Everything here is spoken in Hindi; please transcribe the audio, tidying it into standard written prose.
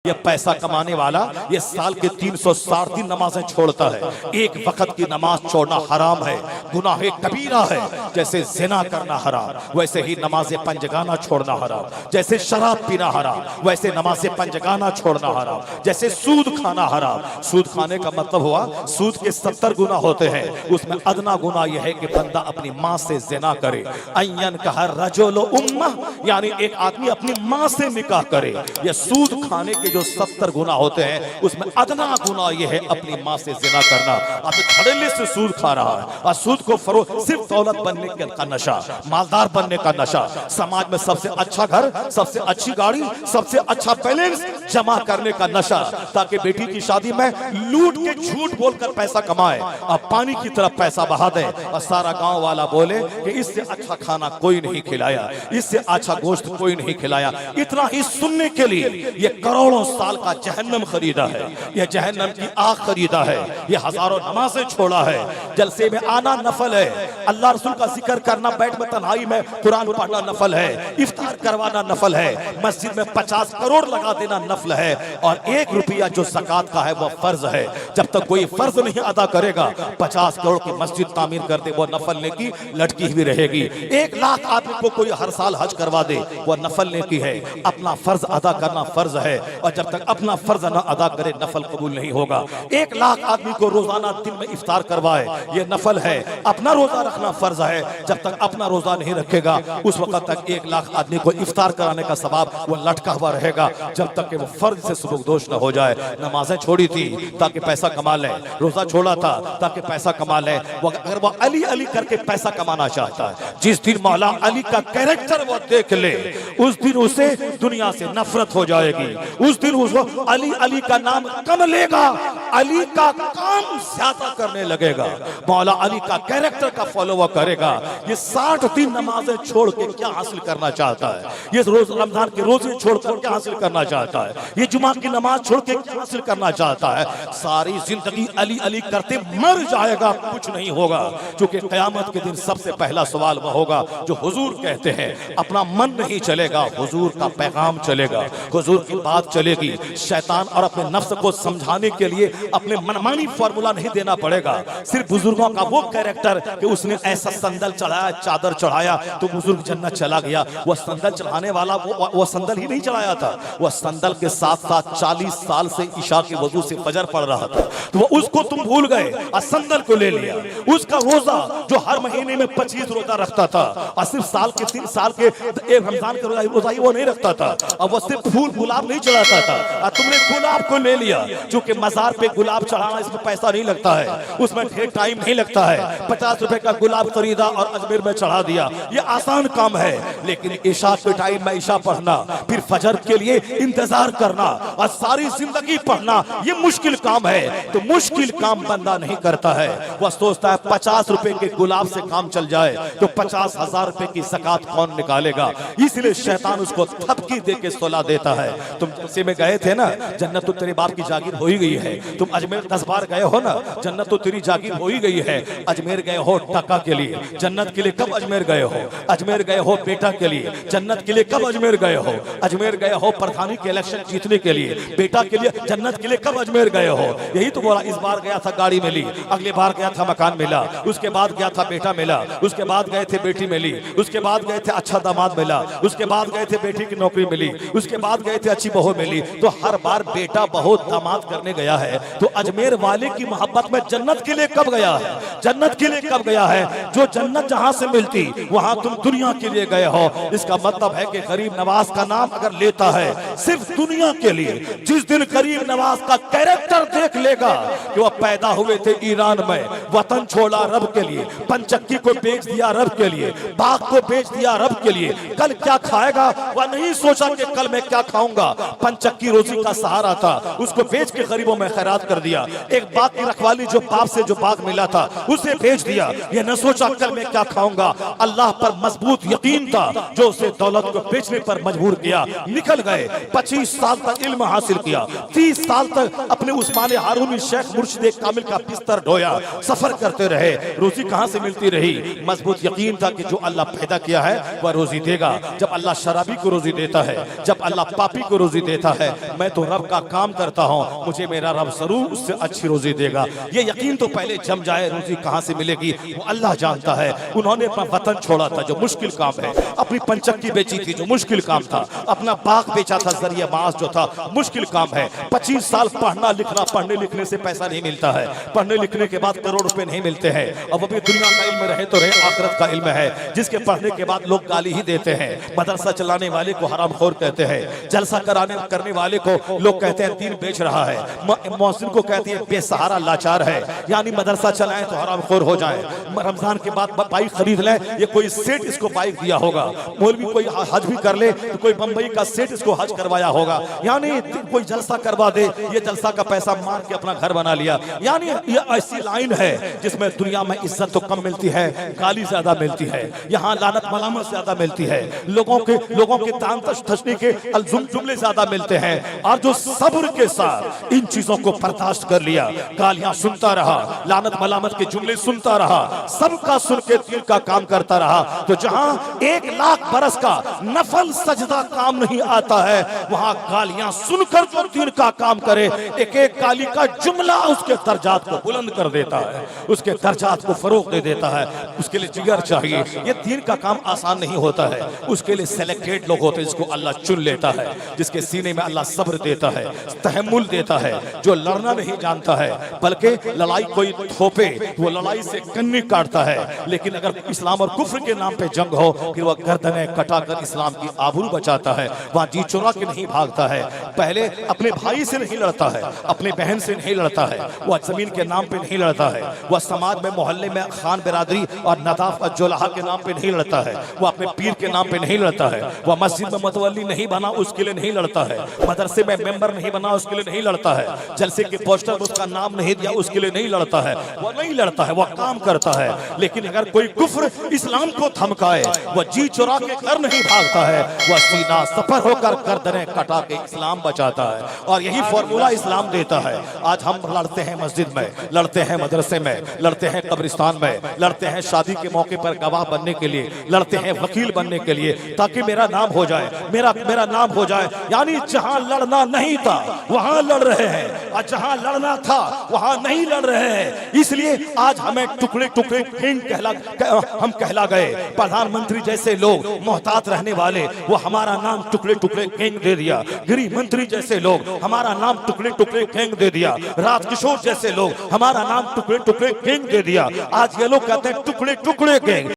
ये पैसा कमाने वाला ये साल के 360 दिन नमाजें छोड़ता है। एक वक्त की नमाज छोड़ना हराम है, गुनाह कबीरा है। जैसे जिना करना हराम वैसे ही नमाज पंजगाना छोड़ना हराम। जैसे शराब पीना हराम वैसे नमाज पंजगाना छोड़ना हराम। जैसे सूद खाना हराम। सूद खाने का मतलब हुआ सूद के 70 गुना होते हैं, उसमें अदना गुना यह है कि बंदा अपनी माँ से जिना करे। अय्यन कहा रजुल उम्मा, यानी एक आदमी अपनी माँ से निकाह करे। यह सूद खाने के जो 70 गुना होते हैं उसमें अदना गुना यह है अपनी माँ से जिना करना। अब धड़ल्ले से सूद खा रहा है और सूद को सिर्फ दौलत बनने का नशा, मालदार बनने का नशा, समाज में सबसे अच्छा घर, सबसे अच्छी गाड़ी, सबसे अच्छा बैलेंस जमा करने का नशा, ताकि बेटी की शादी में लूट के झूठ बोलकर पैसा कमाए और पानी की तरफ पैसा बहा दे और सारा गांव वाला बोले कि इससे अच्छा खाना कोई नहीं खिलाया, इससे अच्छा गोश्त कोई नहीं खिलाया। इतना ही सुनने के लिए ये करोड़ों साल का जहन्नम खरीदा है, यह जहन्नम की आग खरीदा है, यह हजारों नमाजें छोड़ा है। जलसे में आना नफल है, अल्लाह रसूल का जिक्र करना, बैठ में तन्हाई में कुरान पढ़ना नफल है, इफ्तार करवाना नफल है, मस्जिद में 50 करोड़ लगा देना नफल है, और 1 रुपया जो ज़कात का है वो फर्ज है। जब तक कोई फर्ज नहीं अदा करेगा 50 करोड़ की मस्जिद तामीर कर दे वो नफल नेकी लटकी हुई रहेगी। 1 लाख आदमी को कोई हर साल हज करवा दे वो नफल नेकी है। अपना फर्ज अदा करना फर्ज है, और जब तक अपना फर्ज न अदा करे नफल कबूल नहीं होगा। 1 लाख आदमी को रोजाना दिन में इफ्तार करवाए ये नफल है। अपना रोजा रखना फर्ज है, जब तक अपना रोजा नहीं रखेगा उस वक्त तक 1 लाख आदमी को इफ्तार कराने का सवाब वो लटका हुआ रहेगा, जब तक कि वो फर्ज से सुबकदोश न हो जाए। नमाजें छोड़ी थी ताकि पैसा कमा ले, रोजा छोड़ा था ताकि पैसा कमा ले। अगर वो अली अली करके पैसा कमाना चाहता है, जिस दिन मौला अली का कैरेक्टर वो देख ले उस दिन उसे दुनिया से नफरत हो जाएगी। उस दिन उसको अली अली का नाम कम लेगा, अली का काम ज्यादा करने लगेगा, मौला अली का कैरेक्टर का फॉलोअर करेगा। ये 60 दिन नमाजें छोड़ के क्या हासिल करना चाहता है, ये रोज रमजान के रोजे छोड़कर क्या हासिल करना चाहता है, ये जुमा की नमाज छोड़ के क्या हासिल करना चाहता है। सारी जिंदगी अली अली करते मर जाएगा, कुछ नहीं होगा। क्योंकि क़यामत के दिन सबसे पहला सवाल वह होगा जो हुजूर कहते हैं, अपना मन नहीं चलेगा, हुजूर का पैगाम चलेगा, हुजूर की बात चलेगी। शैतान और अपने नफ्स को समझाने के लिए अपने मनमानी फॉर्मूला नहीं देना पड़ेगा। सिर्फ बुजुर्गों का वो कैरेक्टर कि उसने ऐसा संदल चढ़ाया, चादर चढ़ाया तो बुजुर्ग जन्नत चला गया, वो संदल चढ़ाने वाला वो संदल ही नहीं चढ़ाया था, वो संदल के साथ साथ 40 साल से ईशा के वजू से फजर पढ़ रहा था, तो उसको तुम भूल गए और संदल को ले लिया। उसका रोजा जो हर महीने में 25 रोजा रखता था और सिर्फ साल के 3 साल के एक रमजान के रोजा वो नहीं रखता था, और वो सिर्फ फूल गुलाब नहीं चढ़ाता था, और तुमने गुलाब को ले लिया। क्योंकि मजार पे गुलाब चढ़ाना इसमें पैसा नहीं लगता है, उसमें ढेर टाइम नहीं लगता है। 50 रुपए का गुलाब खरीदा और अजमेर में चढ़ा दिया, ये आसान काम है। लेकिन ईशा के टाइम में ईशा पढ़ना, फिर फजर के लिए इंतजार करना और सारी जिंदगी पढ़ना, ये मुश्किल काम है। तो मुश्किल काम बंदा नहीं करता है, वह सोचता है 50 रुपए के गुलाब से काम चल जाए तो 50,000 रुपए की ज़कात कौन निकालेगा। इसलिए शैतान उसको थपकी दे के सोला देता है। तुम जलसे में गए थे ना, जन्नत तो तेरे बाप की जागीर हो ही गई है। तुम अजमेर 10 बार गए हो ना, जन्नत तो तेरी जागीर हो ही गई है। अजमेर गए हो टका के लिए, जन्नत के लिए कब अजमेर गए हो? अजमेर गए हो बेटा के लिए, जन्नत के लिए कब अजमेर गए हो? अजमेर गए हो प्रधानी के इलेक्शन जीतने के लिए, बेटा के लिए, जन्नत के लिए कब अजमेर गए हो? यही तो बोला, इस बार गया था गाड़ी मिली, अगली बार गया था मकान मिला, उसके बाद गया था बेटा मिला, उसके बाद गए थे बेटी मिली, उसके बाद गए थे अच्छा दामाद मिला, उसके बाद गए थे बेटी की नौकरी मिली, उसके बाद गए थे अच्छी बहू मिली। तो हर बार बेटा बहू दामाद करने गया है, तो अजमेर वाले की मोहब्बत में जन्नत के लिए कब गया है? जन्नत के लिए कब गया है? जो जन्नत जहां से मिलती वहां तुम दुनिया के लिए गए हो। इसका मतलब है कि गरीब नवाज का नाम अगर लेता है सिर्फ दुनिया के लिए, जिस दिन गरीब नवाज का कैरेक्टर देख लेगा कि वह पैदा हुए थे ईरान में, वतन छोड़ा रब के लिए, पंचक्की को बेच दिया रब के लिए, बाग को बेच दिया रब के लिए, कल क्या खाएगा वह नहीं सोचा कि कल मैं क्या खाऊंगा। पंचक्की रोजी का सहारा था, उसको बेच के गरीबों में खैरात कर दिया। एक बाग की रखवाली जो बाप से जो बाग मिला था उसे बेच दिया, ये न सोचा कल मैं क्या खाऊंगा। अल्लाह पर मजबूत यकीन था जो उसे दौलत को बेचने पर मजबूर किया। निकल गए, 25 साल तक इल्म हासिल किया, 30 साल तक अपने उस्माने हारूनी शेख मुर्शिद कामिल का बिस्तर ढोया, सफर करते रहे। रोजी कहां से मिलती रही? मजबूत यकीन था कि जो अल्लाह पैदा किया है वह रोजी देगा। जब अल्लाह शराबी को रोजी देता है, जब अल्लाह पापी को रोजी देता देता है, मैं तो रब का काम करता हूँ, मुझे मेरा रब जरूर उससे अच्छी रोजी देगा। ये यकीन तो पहले जम जाए, रोजी कहाँ से मिलेगी वो अल्लाह जानता है। उन्होंने अपना वतन छोड़ा था जो मुश्किल काम है, अपनी पंचक्की बेची थी जो मुश्किल काम था, अपना बाग बेचा था, जरिया मास जो था मुश्किल काम है। 25 साल पढ़ना लिखना, पढ़ने लिखने से पैसा नहीं मिलता है, पढ़ने लिखने के बाद करोड़ रुपए नहीं मिलते हैं। अब अभी दुनिया का इल्म रहे तो रहे, आखिरत का इल्म है जिसके पढ़ने के बाद लोग गाली ही देते हैं। मदरसा चलाने वाले को हरामखोर कहते हैं, जलसा करने वाले को लोग कहते हैं दीन बेच रहा है, मौसिन को कहते हैं बेसहारा लाचार है, यानी मदरसा चलाएं तो हरामखोर हो जाए। रमजान के बाद बाइक खरीद ले, ये कोई सेठ इसको बाइक दिया होगा, मौलवी कोई हज भी कर ले तो कोई बंबई का सेठ इसको हज करवाया होगा, यानी कोई जलसा करवा दे, ये जलसा का पैसा मार के अपना घर बना लिया। यानी ये ऐसी लाइन है जिसमें दुनिया में इज्जत तो कम मिलती है, गाली ज्यादा मिलती है, यहाँ लानत मलामत ज्यादा मिलती है, लोगों के तान तशनी के जुमले ज्यादा मिलते हैं। और जो सब्र के साथ इन चीजों को बर्दाश्त कर लिया, गालियां सुनता रहा, लानत मलामत के जुमले सुनता रहा, सबका सुन के दिल का काम करता रहा, तो जहां 1 लाख बरस का नफल सजदा काम नहीं आता है, वहां गालियां सुनकर जो दिन का काम करे, एक एक गाली का जुमला उसके दर्जात को बुलंद कर देता है, उसके दर्जात को फरोग दे देता है। उसके लिए जिगर चाहिए, ये दीन का काम आसान नहीं होता है, उसके लिए सिलेक्टेड लोग होते हैं जिसको अल्लाह चुन लेता है, जिसके सीने में अल्लाह सब्र देता है, तहम्मुल देता है, जो लड़ना नहीं जानता है, बल्कि लड़ाई कोई थोपे वो लड़ाई से कन्नी काटता है, लेकिन अगर इस्लाम और कुफ्र के नाम पे जंग हो फिर वह गर्दनें कटाकर इस्लाम की आबरू बचाता है, वहां जी चुरा के नहीं भागता है, पहले अपने भाई से नहीं लड़ता है, अपने बहन से नहीं लड़ता है, वह जमीन के नाम पे नहीं लड़ता है, वह समाज में मोहल्ले में खान बिरादरी और नदाफ और जोलहा के नाम पे नहीं लड़ता है, वह अपने पीर के नाम पे नहीं लड़ता है, वह मस्जिद में मतवल्ली नहीं बना उसके लिए नहीं लड़ता है, मदरसे में मेंबर नहीं बना उसके लिए नहीं लड़ता है, जलसे के पोस्टर में उसका नाम नहीं दिया उसके लिए नहीं लड़ता है, वह नहीं लड़ता है, वह काम करता है। लेकिन अगर कोई कुफ्र इस्लाम को धमकाए, वह जी चुरा के घर नहीं भागता है, वह सीना सफर होकर गर्दनें कटा के इस्लाम बचाता है। और यही फॉर्मूला इस्लाम देता है। आज हम लड़ते हैं मस्जिद में, लड़ते हैं मदरसे में, लड़ते हैं कब्रिस्तान में, लड़ते हैं शादी के मौके पर गवाह बनने के लिए, लड़ते हैं वकील बनने के लिए, ताकि मेरा नाम हो जाए, मेरा नाम हो जाए। यानी जहां लड़ना नहीं था वहां लड़ रहे हैं, और जहां लड़ना था वहां नहीं लड़ रहे हैं। इसलिए आज हमें टुकड़े टुकड़े किंग हम कहला गए। प्रधानमंत्री जैसे लोग मोहतात रहने वाले, वो हमारा नाम टुकड़े टुकड़े किंग दे दिया। गृह मंत्री जैसे लोग हमारा नाम टुकड़े टुकड़े किंग दे दिया। राजकिशोर जैसे लोग हमारा नाम टुकड़े टुकड़े किंग दे दिया। आज ये लोग कहते हैं टुकड़े टुकड़े किंग।